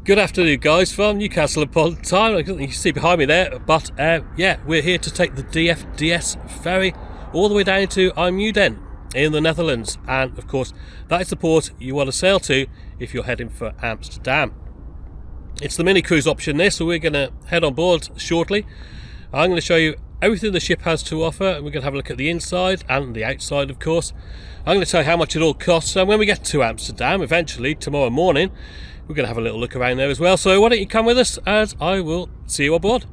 Good afternoon, guys, from Newcastle upon Tyne. You can see behind me there, but yeah, we're here to take the DFDS ferry all the way down to Ijmuiden in the Netherlands, and of course that is the port you want to sail to if you're heading for Amsterdam. It's the mini cruise option this, so we're going to head on board shortly. I'm going to show you everything the ship has to offer, and we're going to have a look at the inside and the outside, of course. I'm going to tell you how much it all costs, and when we get to Amsterdam eventually tomorrow morning, we're going to have a little look around there as well. So why don't you come with us, as I will see you aboard.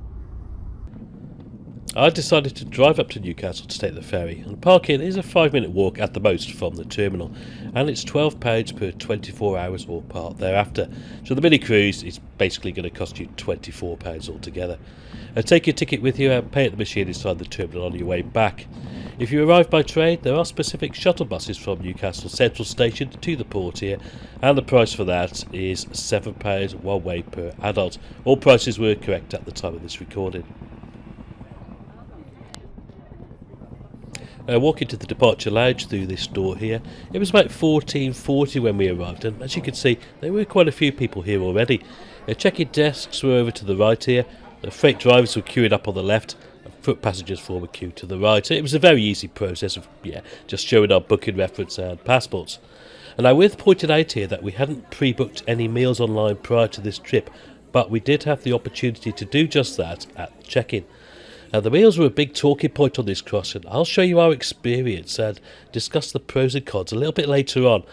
I decided to drive up to Newcastle to take the ferry, and parking is a 5-minute walk at the most from the terminal, and it's £12 per 24 hours or part thereafter. So the mini cruise is basically going to cost you £24 altogether. Take your ticket with you and pay at the machine inside the terminal on your way back. If you arrive by train, there are specific shuttle buses from Newcastle Central Station to the port here, and the price for that is £7 one way per adult. All prices were correct at the time of this recording. Walking to the departure lounge through this door here, it was about 14:40 when we arrived, and as you can see there were quite a few people here already. Check-in desks were over to the right here, the freight drivers were queuing up on the left, and foot passengers form a queue to the right. It was a very easy process of just showing our booking reference and passports. And I will point it out here that we hadn't pre-booked any meals online prior to this trip, but we did have the opportunity to do just that at the check-in. The meals were a big talking point on this cross, and I'll show you our experience and discuss the pros and cons a little bit later on.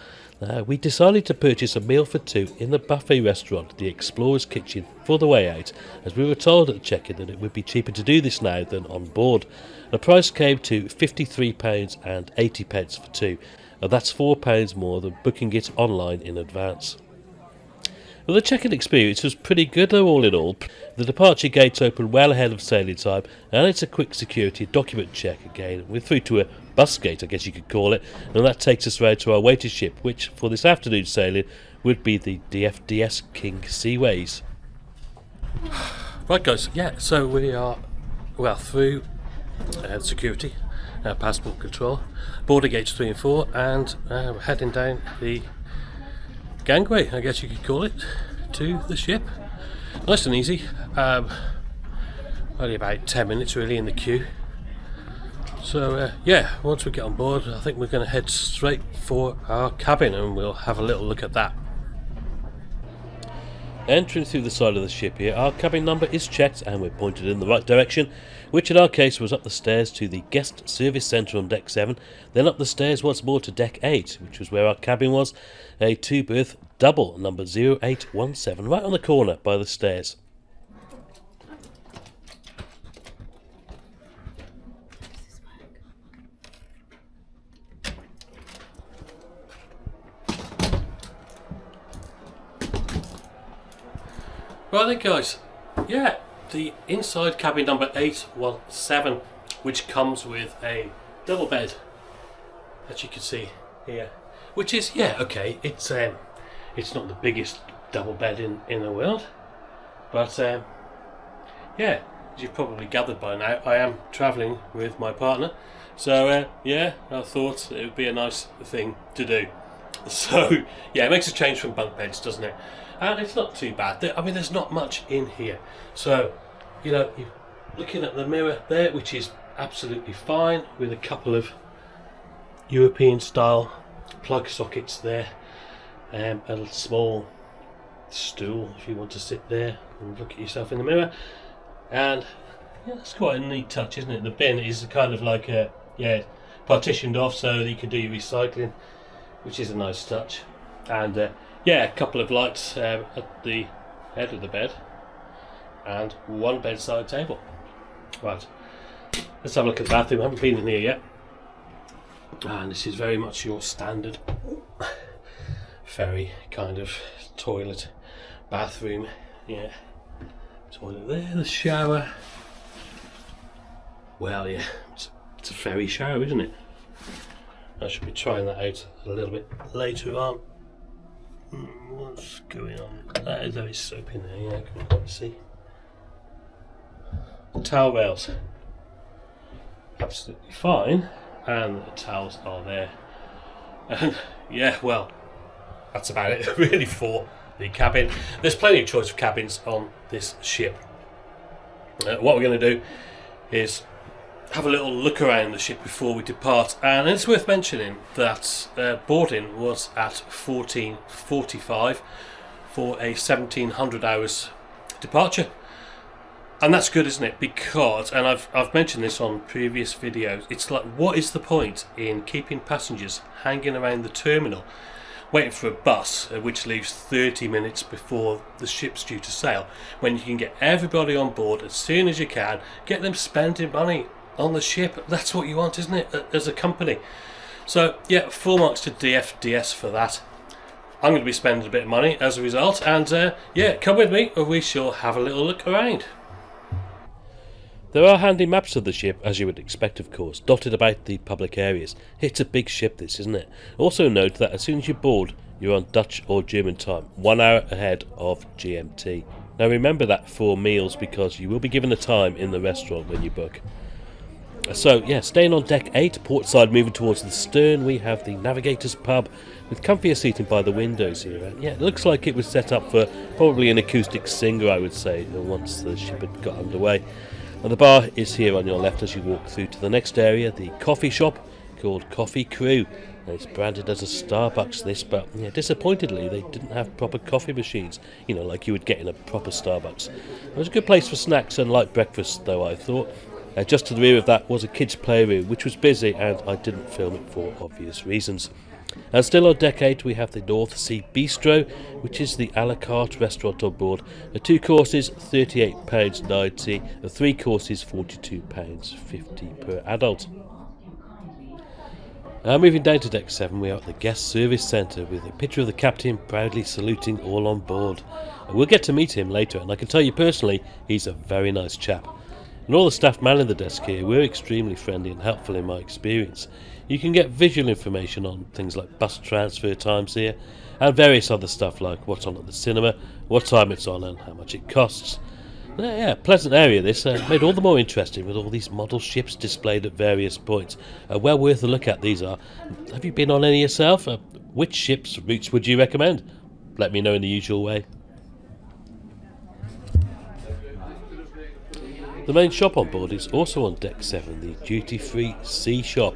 We decided to purchase a meal for two in the buffet restaurant, the Explorer's Kitchen, for the way out, as we were told at the check-in that it would be cheaper to do this now than on board. The price came to £53.80 for two, and that's £4 more than booking it online in advance. Well, the check-in experience was pretty good though, all in all. The departure gates open well ahead of sailing time, and it's a quick security document check again. We're through to a bus gate, I guess you could call it, and that takes us round to our waiting ship, which for this afternoon's sailing would be the DFDS King Seaways. Right guys, so we are through security, passport control, border gates 3 and 4, and we're heading down the gangway, I guess you could call it, to the ship. Nice and easy. Only about 10 minutes really in the queue. So once we get on board, I think we're going to head straight for our cabin, and we'll have a little look at that. Entering through the side of the ship here, our cabin number is checked and we're pointed in the right direction, which in our case was up the stairs to the guest service centre on deck 7, then up the stairs once more to deck 8, which was where our cabin was, a 2-berth double, number 0817, right on the corner by the stairs. Right then guys, the inside cabin number 817, which comes with a double bed, as you can see here, which is, it's not the biggest double bed in the world, but as you've probably gathered by now, I am travelling with my partner, so I thought it would be a nice thing to do. So it makes a change from bunk beds, doesn't it? And it's not too bad. I mean, there's not much in here. So, you're looking at the mirror there, which is absolutely fine, with a couple of European style plug sockets there, a small stool if you want to sit there and look at yourself in the mirror. And that's quite a neat touch, isn't it? The bin is kind of like partitioned off so that you can do your recycling, which is a nice touch. And a couple of lights at the head of the bed, and one bedside table. Right, let's have a look at the bathroom. I haven't been in here yet, and this is very much your standard ferry kind of toilet bathroom. Toilet there, the shower. Well, it's a ferry shower, isn't it? I should be trying that out a little bit later on. What's going on? There is soap in there, I can quite see. The towel rails, absolutely fine, and the towels are there. And that's about it really for the cabin. There's plenty of choice of cabins on this ship. What we're going to do is have a little look around the ship before we depart, and it's worth mentioning that boarding was at 14:45 for a 1700 hours departure, and that's good, isn't it? Because, and I've mentioned this on previous videos, it's like, what is the point in keeping passengers hanging around the terminal waiting for a bus which leaves 30 minutes before the ship's due to sail, when you can get everybody on board as soon as you can, get them spending money on the ship? That's what you want, isn't it, as a company? So yeah, full marks to DFDS for that. I'm going to be spending a bit of money as a result, and yeah, come with me and we shall have a little look around. There are handy maps of the ship, as you would expect of course, dotted about the public areas. It's a big ship this, isn't it? Also note that as soon as you board, you're on Dutch or German time, 1 hour ahead of GMT. Now remember that for meals, because you will be given a time in the restaurant when you book. So yeah, staying on deck 8, port side, moving towards the stern, we have the navigator's pub with comfier seating by the windows here. And yeah, it looks like it was set up for probably an acoustic singer, I would say, once the ship had got underway. And the bar is here on your left as you walk through to the next area, the coffee shop called Coffee Crew. Now, it's branded as a Starbucks this, but yeah, disappointedly they didn't have proper coffee machines, you know, like you would get in a proper Starbucks. It was a good place for snacks and light breakfast though, I thought. Just to the rear of that was a kids' playroom, which was busy, and I didn't film it for obvious reasons. And still on deck 8 we have the North Sea Bistro, which is the a la carte restaurant on board. 2 courses £38.90, 3 courses £42.50 per adult. Moving down to deck 7, we are at the guest service centre with a picture of the captain proudly saluting all on board. We'll get to meet him later, and I can tell you personally he's a very nice chap. And all the staff manning the desk here were extremely friendly and helpful in my experience. You can get visual information on things like bus transfer times here, and various other stuff like what's on at the cinema, what time it's on and how much it costs. Yeah, pleasant area this, made all the more interesting with all these model ships displayed at various points. Well worth a look at these are. Have you been on any yourself? Which ships' routes would you recommend? Let me know in the usual way. The main shop on board is also on deck 7, the duty-free sea shop.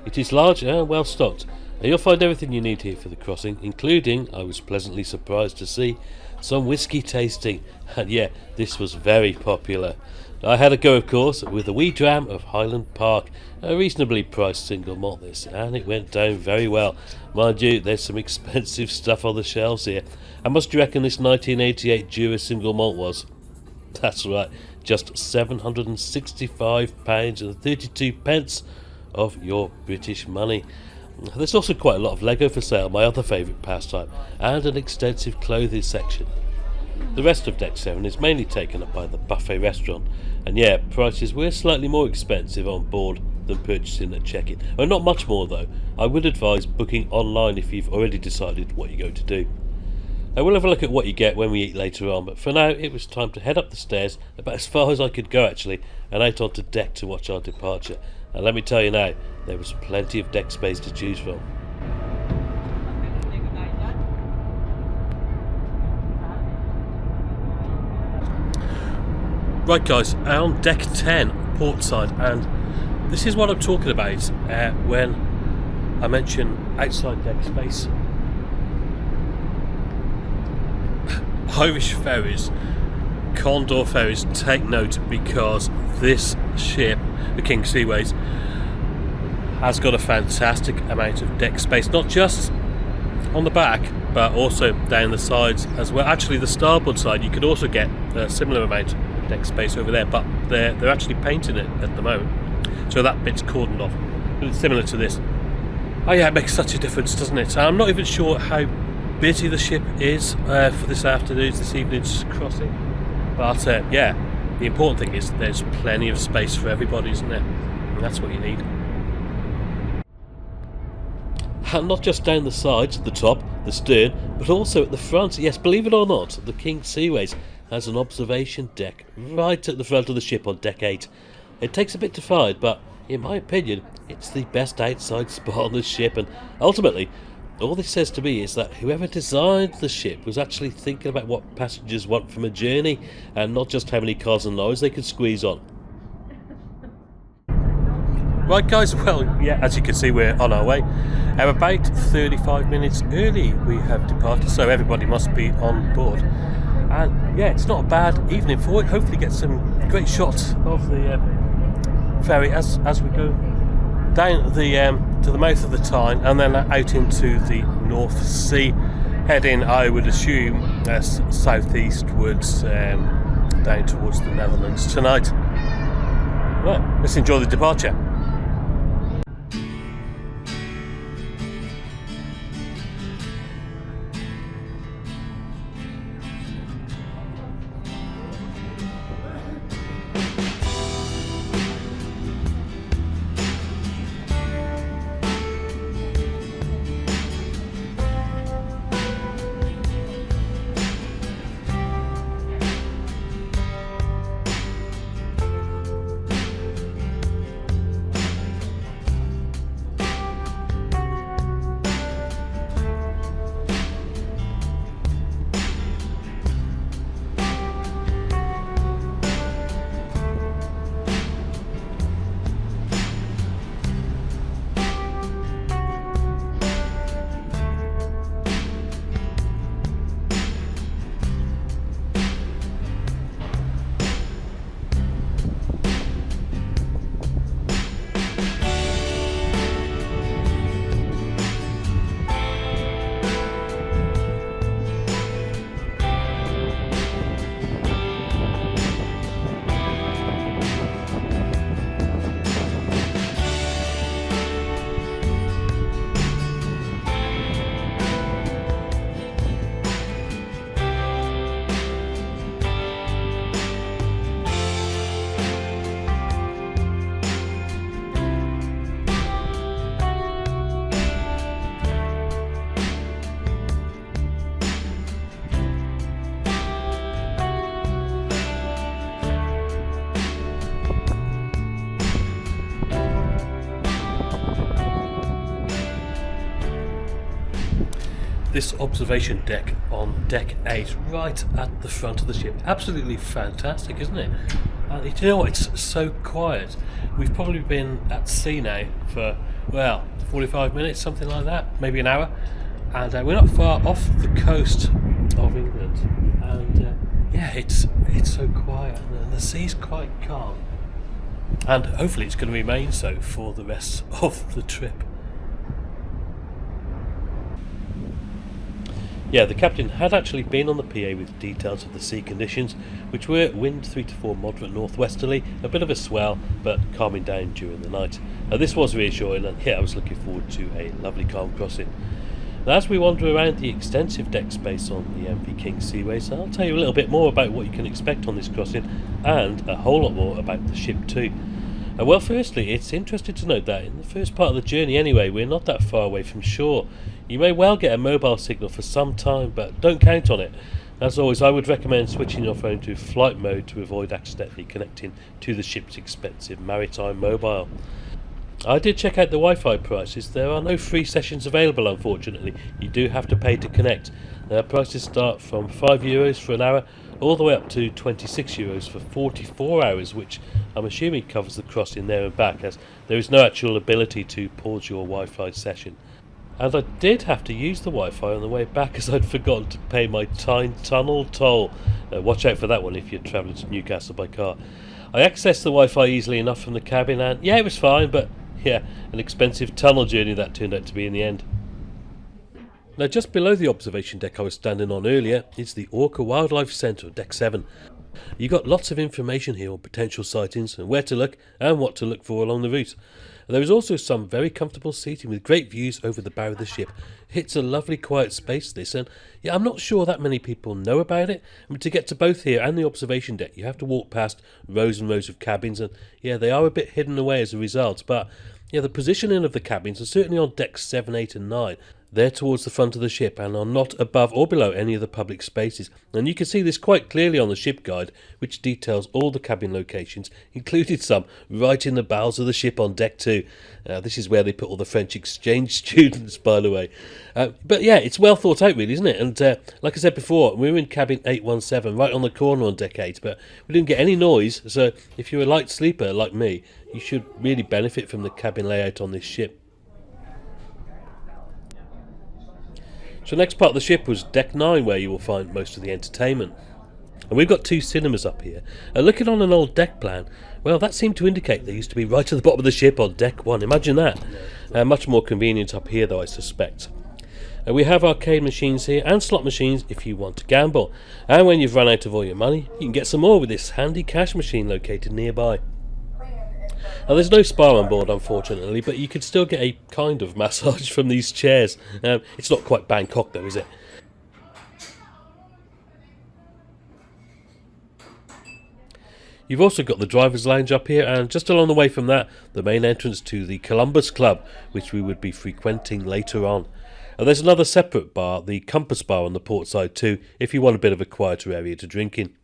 It is large and well stocked, and you'll find everything you need here for the crossing, including, I was pleasantly surprised to see, some whisky tasting, and yeah, this was very popular. I had a go, of course, with a wee dram of Highland Park, a reasonably priced single malt this, and it went down very well. Mind you, there's some expensive stuff on the shelves here. How much do you reckon this 1988 Jura single malt was? That's right, just £765.32 of your British money. There's also quite a lot of Lego for sale, my other favourite pastime, and an extensive clothing section. The rest of deck 7 is mainly taken up by the buffet restaurant, and yeah, prices were slightly more expensive on board than purchasing at check-in. Well, not much more though. I would advise booking online if you've already decided what you're going to do. I will have a look at what you get when we eat later on, but for now it was time to head up the stairs, about as far as I could go actually, and out onto deck to watch our departure. And let me tell you now, there was plenty of deck space to choose from. Right guys, on deck 10, port side, and this is what I'm talking about when I mention outside deck space. Irish Ferries, Condor Ferries, take note, because this ship, the King Seaways, has got a fantastic amount of deck space, not just on the back but also down the sides as well. Actually the starboard side you could also get a similar amount of deck space over there, but they're actually painting it at the moment, so that bit's cordoned off. But it's similar to this. Oh yeah, it makes such a difference, doesn't it? I'm not even sure how busy the ship is for this evening's crossing, but yeah, the important thing is there's plenty of space for everybody, isn't there? And that's what you need. And not just down the sides, the top, the stern, but also at the front. Yes, believe it or not, the King Seaways has an observation deck right at the front of the ship on deck 8. It takes a bit to find, but in my opinion, it's the best outside spot on the ship, and ultimately, All this says to me is that whoever designed the ship was actually thinking about what passengers want from a journey and not just how many cars and lorries they could squeeze on. Right guys, well yeah, as you can see we're on our way. About 35 minutes early we have departed, so everybody must be on board. And yeah, it's not a bad evening for it. Hopefully get some great shots of the ferry as we go down the to the mouth of the Tyne and then out into the North Sea, heading, I would assume, southeastwards down towards the Netherlands tonight. Well, let's enjoy the departure. This observation deck on deck 8, right at the front of the ship, absolutely fantastic, isn't it? And you know what, it's so quiet. We've probably been at sea now for, well, 45 minutes, something like that, maybe an hour, and we're not far off the coast of England, and yeah, it's so quiet, and the sea's quite calm, and hopefully it's going to remain so for the rest of the trip. Yeah, the captain had actually been on the PA with details of the sea conditions, which were wind 3 to 4 moderate northwesterly, a bit of a swell, but calming down during the night. This was reassuring, and yeah, I was looking forward to a lovely calm crossing. Now, as we wander around the extensive deck space on the MV King Seaways, I'll tell you a little bit more about what you can expect on this crossing, and a whole lot more about the ship too. Well, firstly, it's interesting to note that in the first part of the journey anyway, we're not that far away from shore. You may well get a mobile signal for some time, but don't count on it. As always, I would recommend switching your phone to flight mode to avoid accidentally connecting to the ship's expensive maritime mobile. I did check out the Wi-Fi prices. There are no free sessions available, unfortunately. You do have to pay to connect. Prices start from €5 for an hour, all the way up to €26 for 44 hours, which I'm assuming covers the crossing there and back, as there is no actual ability to pause your Wi-Fi session. And I did have to use the Wi-Fi on the way back, as I'd forgotten to pay my Tyne Tunnel toll. Watch out for that one if you're travelling to Newcastle by car. I accessed the Wi-Fi easily enough from the cabin, and yeah, it was fine, but yeah, an expensive tunnel journey that turned out to be in the end. Now, just below the observation deck I was standing on earlier is the Orca Wildlife Centre, deck 7. You got lots of information here on potential sightings and where to look and what to look for along the route. There is also some very comfortable seating with great views over the bow of the ship. It's a lovely quiet space, this, and yeah, I'm not sure that many people know about it. I mean, to get to both here and the observation deck, you have to walk past rows and rows of cabins, and yeah, they are a bit hidden away as a result, but yeah, the positioning of the cabins are certainly on decks 7, 8 and 9. They're towards the front of the ship and are not above or below any of the public spaces. And you can see this quite clearly on the ship guide, which details all the cabin locations, including some right in the bowels of the ship on deck 2. This is where they put all the French exchange students, by the way. But yeah, it's well thought out, really, isn't it? And like I said before, we were in cabin 817, right on the corner on deck 8, but we didn't get any noise. So if you're a light sleeper like me, you should really benefit from the cabin layout on this ship. So the next part of the ship was deck 9, where you will find most of the entertainment. And we've got 2 cinemas up here. Looking on an old deck plan, well, that seemed to indicate they used to be right at the bottom of the ship on deck 1. Imagine that. Much more convenient up here, though, I suspect. We have arcade machines here and slot machines if you want to gamble. And when you've run out of all your money, you can get some more with this handy cash machine located nearby. Now, there's no spa on board, unfortunately, but you could still get a kind of massage from these chairs. It's not quite Bangkok, though, is it? You've also got the driver's lounge up here, and just along the way from that, the main entrance to the Columbus Club, which we would be frequenting later on. And there's another separate bar, the Compass Bar, on the port side too, if you want a bit of a quieter area to drink in.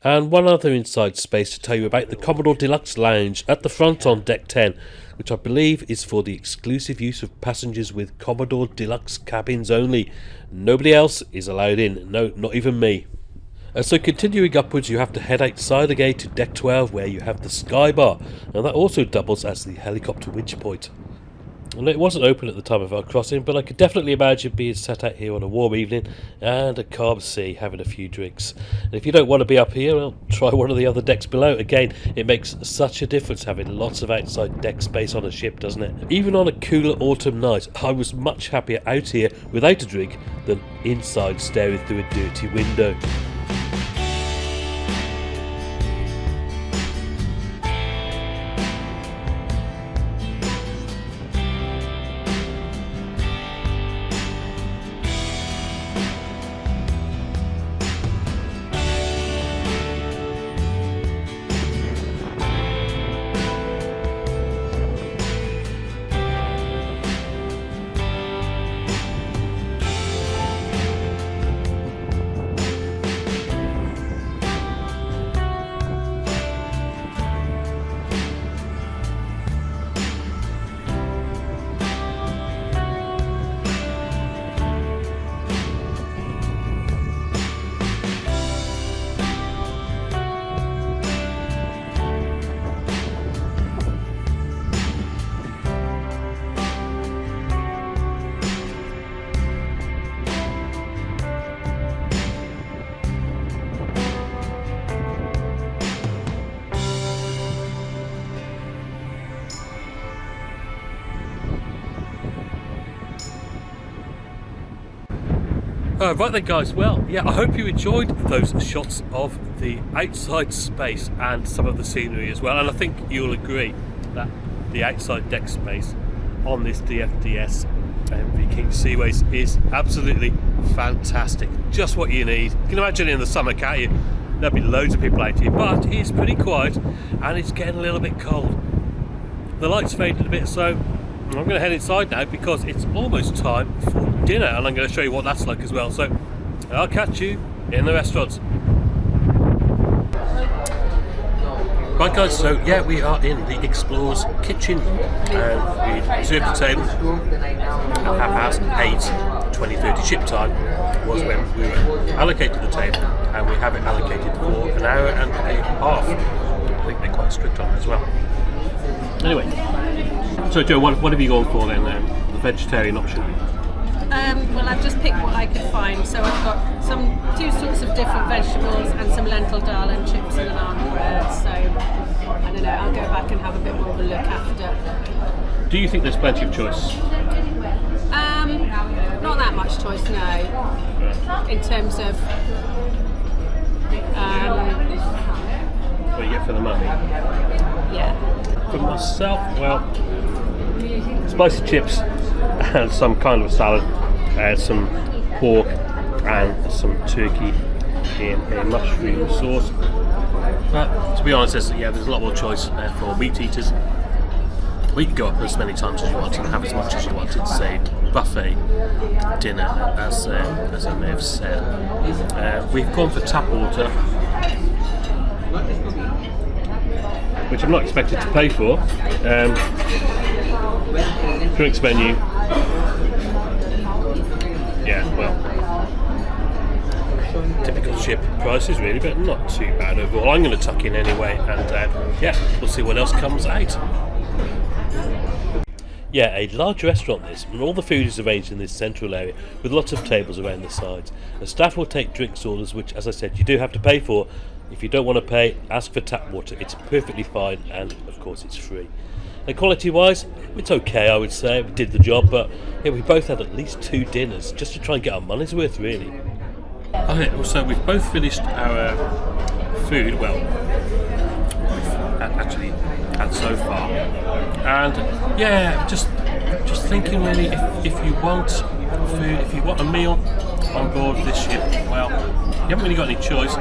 And one other inside space to tell you about, the Commodore Deluxe Lounge at the front on deck 10, which I believe is for the exclusive use of passengers with Commodore Deluxe cabins only. Nobody else is allowed in, no, not even me. So continuing upwards, you have to head outside the gate to deck 12, where you have the Sky Bar, and that also doubles as the helicopter winch point. Well, it wasn't open at the time of our crossing, but I could definitely imagine being sat out here on a warm evening and a calm sea, having a few drinks. And if you don't want to be up here, well, try one of the other decks below. Again, it makes such a difference having lots of outside deck space on a ship, doesn't it? Even on a cooler autumn night, I was much happier out here without a drink than inside staring through a dirty window. Right then guys, well, yeah, I hope you enjoyed those shots of the outside space and some of the scenery as well, and I think you'll agree that the outside deck space on this DFDS MS King Seaways is absolutely fantastic. Just what you need. You can imagine in the summer, can't you? There'll be loads of people out here, but it's pretty quiet and it's getting a little bit cold. The light's faded a bit, so I'm going to head inside now because it's almost time for dinner, and I'm going to show you what that's like as well. So I'll catch you in the restaurants. Right guys, so yeah, we are in the Explorer's kitchen and we reserved the table at 8:30, 20:30 ship time was when we were allocated the table, and we have it allocated for an hour and a half. I think they're quite strict on it as well. Anyway, so Joe, what have you gone for then? The vegetarian option? Well, I've just picked what I could find. So I've got two sorts of different vegetables and some lentil dal and chips and an almond bread. So I don't know, I'll go back and have a bit more of a look after. Do you think there's plenty of choice? Not that much choice, no. In terms of what you get for the money? Yeah. For myself, well, spicy chips and some kind of salad, some pork and some turkey in a mushroom sauce. But to be honest, there's a lot more choice for meat eaters. We can go up as many times as you want and have as much as you want, say buffet dinner, as I may have said. We've gone for tap water, which I'm not expected to pay for. Drinks menu. Yeah, well, typical ship prices really, but not too bad overall. I'm going to tuck in anyway, and yeah, we'll see what else comes out. Yeah, a large restaurant this, and all the food is arranged in this central area with lots of tables around the sides. And staff will take drinks orders, which, as I said, you do have to pay for. If you don't want to pay, ask for tap water. It's perfectly fine, and of course it's free. And quality-wise, it's okay, I would say. We did the job, but yeah, we both had at least 2 dinners just to try and get our money's worth, really. Okay, so we've both finished our food. Well, we've actually had so far, and yeah, just thinking really, if you want food, if you want a meal on board this ship, well, you haven't really got any choice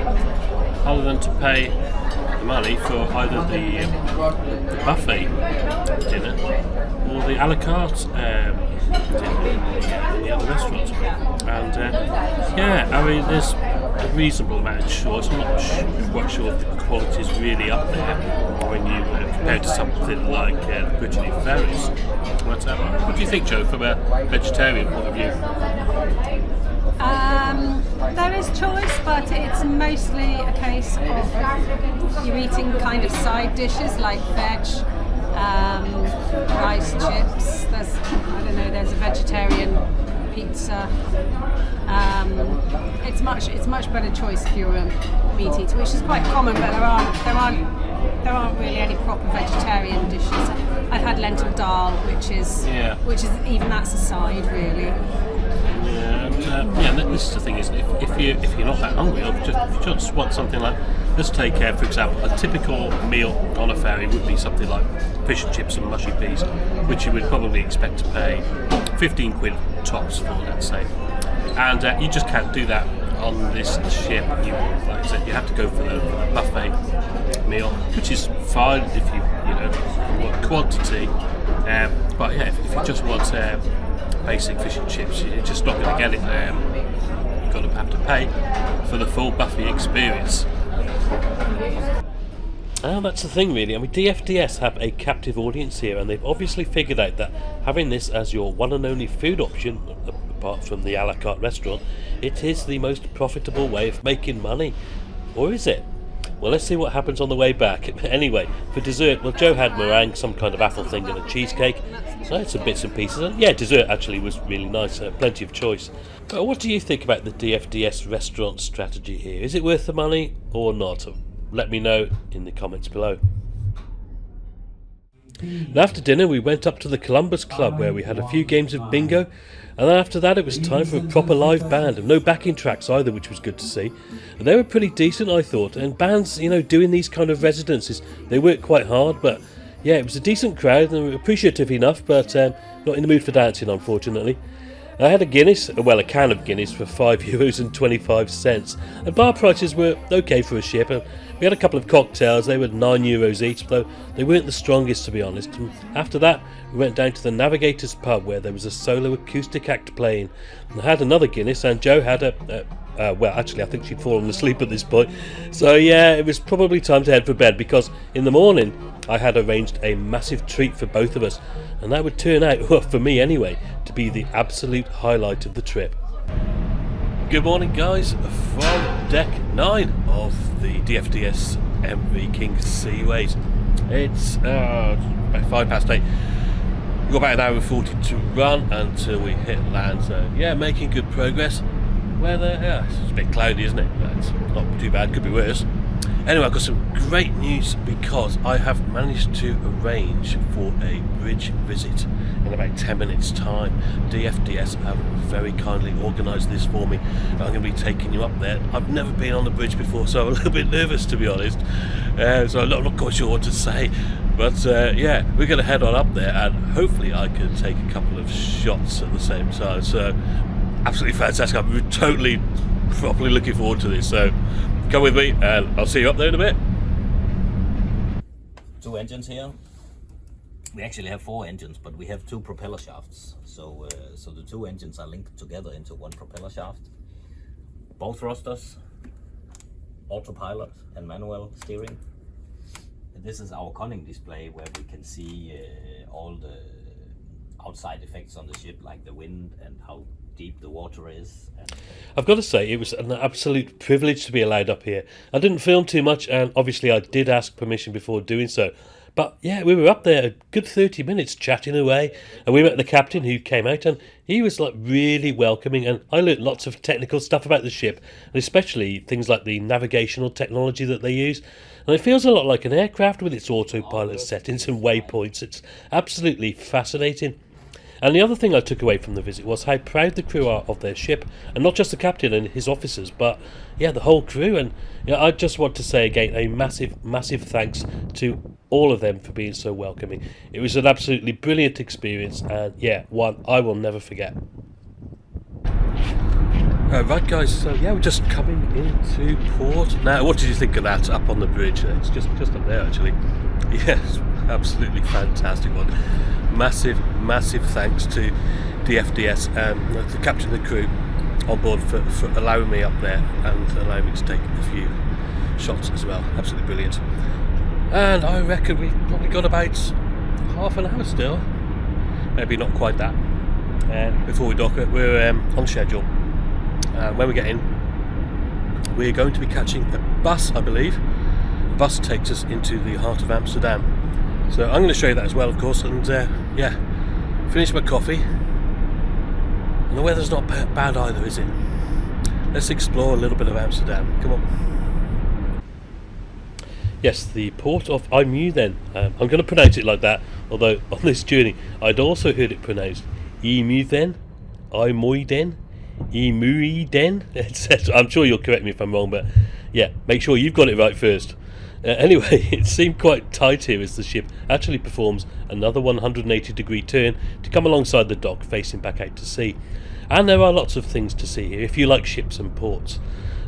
other than to pay the money for either the buffet dinner or the a la carte dinner in the other restaurants. And yeah, I mean, there's a reasonable amount of choice. I'm not quite sure if the quality is really up there when you compare it to something like the Brittany Ferries. But what do you think, Joe, from a vegetarian point of view? There is choice, but it's mostly a case of you're eating kind of side dishes like veg, rice, chips. There's a vegetarian pizza. It's much better choice if you're a meat eater, which is quite common, but there aren't really any proper vegetarian dishes. I've had lentil dal, which is even that's a side really. Yeah, this is the thing, isn't it? If you're not that hungry, or if you just want something like, let's take for example, a typical meal on a ferry would be something like fish and chips and mushy peas, which you would probably expect to pay 15 quid tops for, let's say. And you just can't do that on this ship. Like I said, you have to go for the buffet meal, which is fine if you want quantity. But yeah, if you just want basic fish and chips, you're just not going to get it there. You're going to have to pay for the full buffet experience. That's the thing really. I mean, DFDS have a captive audience here, and they've obviously figured out that having this as your one and only food option, apart from the a la carte restaurant, it is the most profitable way of making money. Or is it? Well, let's see what happens on the way back. Anyway, for dessert, well, Joe had meringue, some kind of apple thing, and a cheesecake. I had some bits and pieces, and yeah, dessert actually was really nice, plenty of choice. But what do you think about the DFDS restaurant strategy here? Is it worth the money or not? Let me know in the comments below. And after dinner, we went up to the Columbus Club, where we had a few games of bingo, and then after that it was time for a proper live band, and no backing tracks either, which was good to see. And they were pretty decent, I thought, and bands, doing these kind of residencies, they work quite hard, but yeah, it was a decent crowd, and they were appreciative enough, but not in the mood for dancing, unfortunately. I had a Guinness, well, a can of Guinness for €5.25, and bar prices were okay for a ship. We had a couple of cocktails, they were €9 each, though they weren't the strongest, to be honest. And after that, we went down to the Navigator's pub, where there was a solo acoustic act playing. And I had another Guinness, and Jo had well, actually, I think she'd fallen asleep at this point. So yeah, it was probably time to head for bed, because in the morning I had arranged a massive treat for both of us, and that would turn out, well, for me anyway, to be the absolute highlight of the trip. Good morning, guys, from deck 9 of the DFDS MS King Seaways. It's about 8:05. We've got about an hour and 40 to run until we hit land, so yeah, making good progress. Weather, yeah, it's a bit cloudy, isn't it? It's not too bad, could be worse. Anyway, I've got some great news, because I have managed to arrange for a bridge visit in about 10 minutes time. DFDS have very kindly organised this for me. I'm going to be taking you up there. I've never been on the bridge before, so I'm a little bit nervous, to be honest. So I'm not quite sure what to say. But yeah, we're going to head on up there, and hopefully I can take a couple of shots at the same time. So absolutely fantastic. I'm totally, properly looking forward to this. So come with me, and I'll see you up there in a bit. 2 engines here. We actually have 4 engines, but we have 2 propeller shafts. So the 2 engines are linked together into one propeller shaft. Ball thrusters, autopilot and manual steering. And this is our conning display where we can see all the outside effects on the ship, like the wind and how deep the water is. I've got to say, it was an absolute privilege to be allowed up here. I didn't film too much, and obviously I did ask permission before doing so. But yeah, we were up there a good 30 minutes chatting away, and we met the captain who came out, and he was like really welcoming, and I learnt lots of technical stuff about the ship, and especially things like the navigational technology that they use. And it feels a lot like an aircraft with its autopilot settings and waypoints. It's absolutely fascinating. And the other thing I took away from the visit was how proud the crew are of their ship, and not just the captain and his officers, but yeah, the whole crew. And yeah, I just want to say again a massive thanks to all of them for being so welcoming. It was an absolutely brilliant experience, and yeah, one I will never forget. Right guys, so yeah, we're just coming into port now. What did you think of that up on the bridge? It's just up there actually. Yes, absolutely fantastic one. Massive thanks to DFDS and the captain and the crew on board for allowing me up there and allowing me to take a few shots as well. Absolutely brilliant. And I reckon we've probably got about half an hour still, maybe not quite that, before we dock. We're on schedule. When we get in, we're going to be catching a bus, I believe. The bus takes us into the heart of Amsterdam. So I'm going to show you that as well, of course, and yeah, finish my coffee. And the weather's not bad either, is it? Let's explore a little bit of Amsterdam. Come on. Yes, the port of Ijmuiden. I'm going to pronounce it like that, although on this journey I'd also heard it pronounced Ijmuiden, Ijmuiden, etc. I'm sure you'll correct me if I'm wrong, but yeah, make sure you've got it right first. Anyway, it seemed quite tight here as the ship actually performs another 180-degree turn to come alongside the dock facing back out to sea. And there are lots of things to see here if you like ships and ports.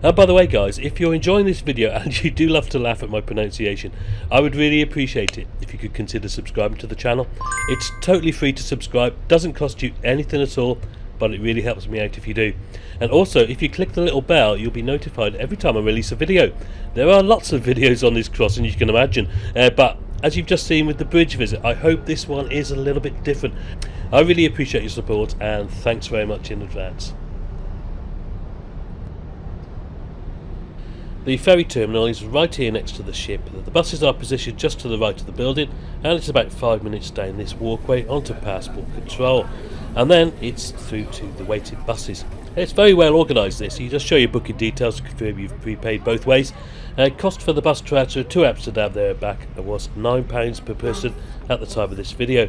By the way guys, if you're enjoying this video and you do love to laugh at my pronunciation, I would really appreciate it if you could consider subscribing to the channel. It's totally free to subscribe, doesn't cost you anything at all, but it really helps me out if you do. And also, if you click the little bell, you'll be notified every time I release a video. There are lots of videos on this crossing, you can imagine, but as you've just seen with the bridge visit, I hope this one is a little bit different. I really appreciate your support, and thanks very much in advance. The ferry terminal is right here next to the ship. The buses are positioned just to the right of the building, and it's about 5 minutes down this walkway onto passport control. And then it's through to the waiting buses. It's very well organised this. You just show your booking details to confirm you've prepaid both ways. Cost for the bus transfer to Amsterdam there and back was £9 per person at the time of this video.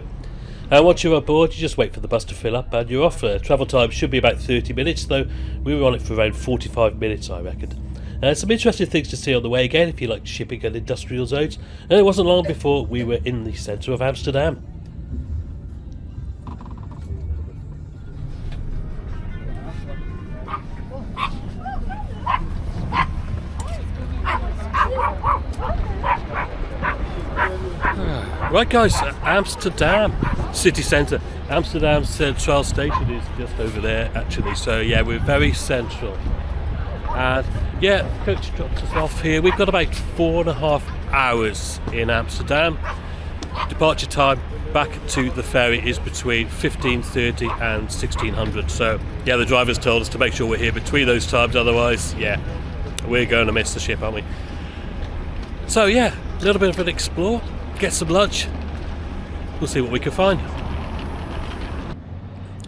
And once you're aboard, you just wait for the bus to fill up and you're off. Travel time should be about 30 minutes, though we were on it for around 45 minutes I reckon. Some interesting things to see on the way again if you like shipping and industrial zones. And it wasn't long before we were in the centre of Amsterdam. Right guys, Amsterdam city centre. Amsterdam Central Station is just over there actually, so yeah, we're very central. And yeah, coach drops us off here. We've got about 4.5 hours in Amsterdam. Departure time back to the ferry is between 15:30 and 1600. So yeah, the driver's told us to make sure we're here between those times, otherwise yeah, we're going to miss the ship, aren't we? So yeah, a little bit of an explore, get some lunch, we'll see what we can find.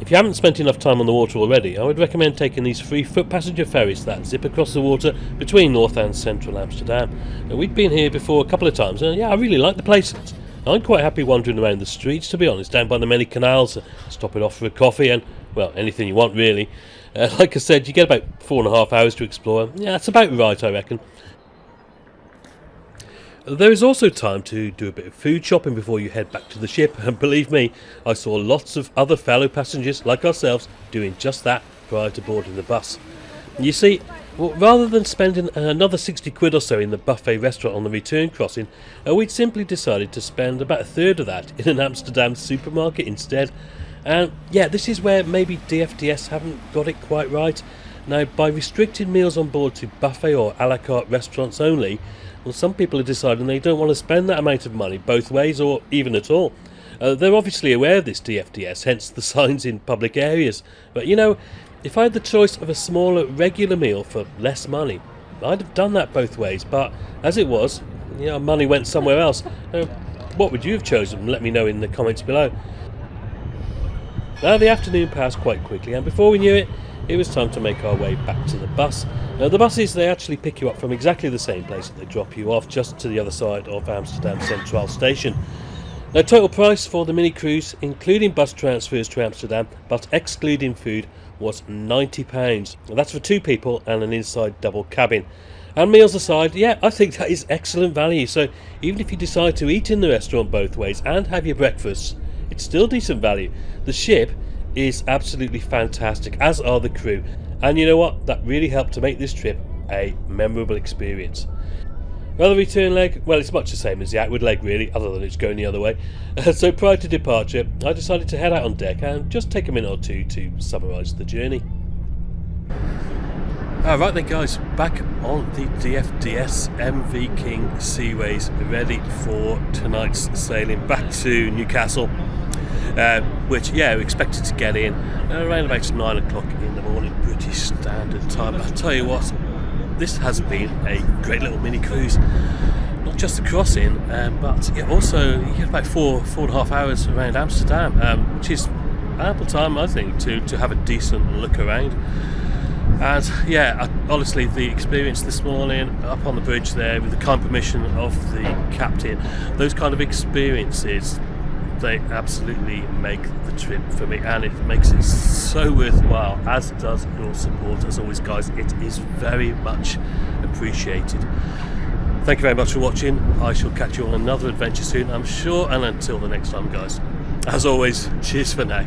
If you haven't spent enough time on the water already, I would recommend taking these 3 foot passenger ferries that zip across the water between North and Central Amsterdam. We've been here before a couple of times, and yeah, I really like the place. I'm quite happy wandering around the streets, to be honest, down by the many canals, stopping off for a coffee and, well, anything you want really. Like I said, you get about 4.5 hours to explore. Yeah, that's about right, I reckon. There is also time to do a bit of food shopping before you head back to the ship, and believe me, I saw lots of other fellow passengers like ourselves doing just that prior to boarding the bus. You see, Well, rather than spending another 60 quid or so in the buffet restaurant on the return crossing, we'd simply decided to spend about a third of that in an Amsterdam supermarket instead. And yeah, this is where maybe DFDS haven't got it quite right. Now, by restricting meals on board to buffet or a la carte restaurants only, well, some people are deciding they don't want to spend that amount of money both ways or even at all. They're obviously aware of this DFDS, hence the signs in public areas. But you know, if I had the choice of a smaller regular meal for less money, I'd have done that both ways. But as it was, money went somewhere else. What would you have chosen? Let me know in the comments below. Now the afternoon passed quite quickly, and before we knew it, it was time to make our way back to the bus. Now the buses, they actually pick you up from exactly the same place that they drop you off, just to the other side of Amsterdam Central Station. Now total price for the mini cruise, including bus transfers to Amsterdam, but excluding food, was £90. That's for 2 people and an inside double cabin. And meals aside, yeah, I think that is excellent value. So even if you decide to eat in the restaurant both ways and have your breakfast, it's still decent value. The ship is absolutely fantastic, as are the crew. And you know what? That really helped to make this trip a memorable experience. Well, the return leg, well, it's much the same as the outward leg really, other than it's going the other way. So prior to departure, I decided to head out on deck and just take a minute or two to summarise the journey. Right then guys, back on the DFDS MS King Seaways, ready for tonight's sailing back to Newcastle. Which, yeah, we expected to get in around about 9 o'clock in the morning, British Standard Time. I'll tell you what, this has been a great little mini cruise. Not just the crossing, but yeah, also you get about 4.5 hours around Amsterdam, which is ample time, I think, to have a decent look around. And yeah, honestly, the experience this morning up on the bridge there, with the kind permission of the captain, those kind of experiences, they absolutely make the trip for me, and it makes it so worthwhile, as does your support. As always guys, it is very much appreciated. Thank you very much for watching. I shall catch you on another adventure soon, I'm sure, and until the next time guys, as always, cheers for now.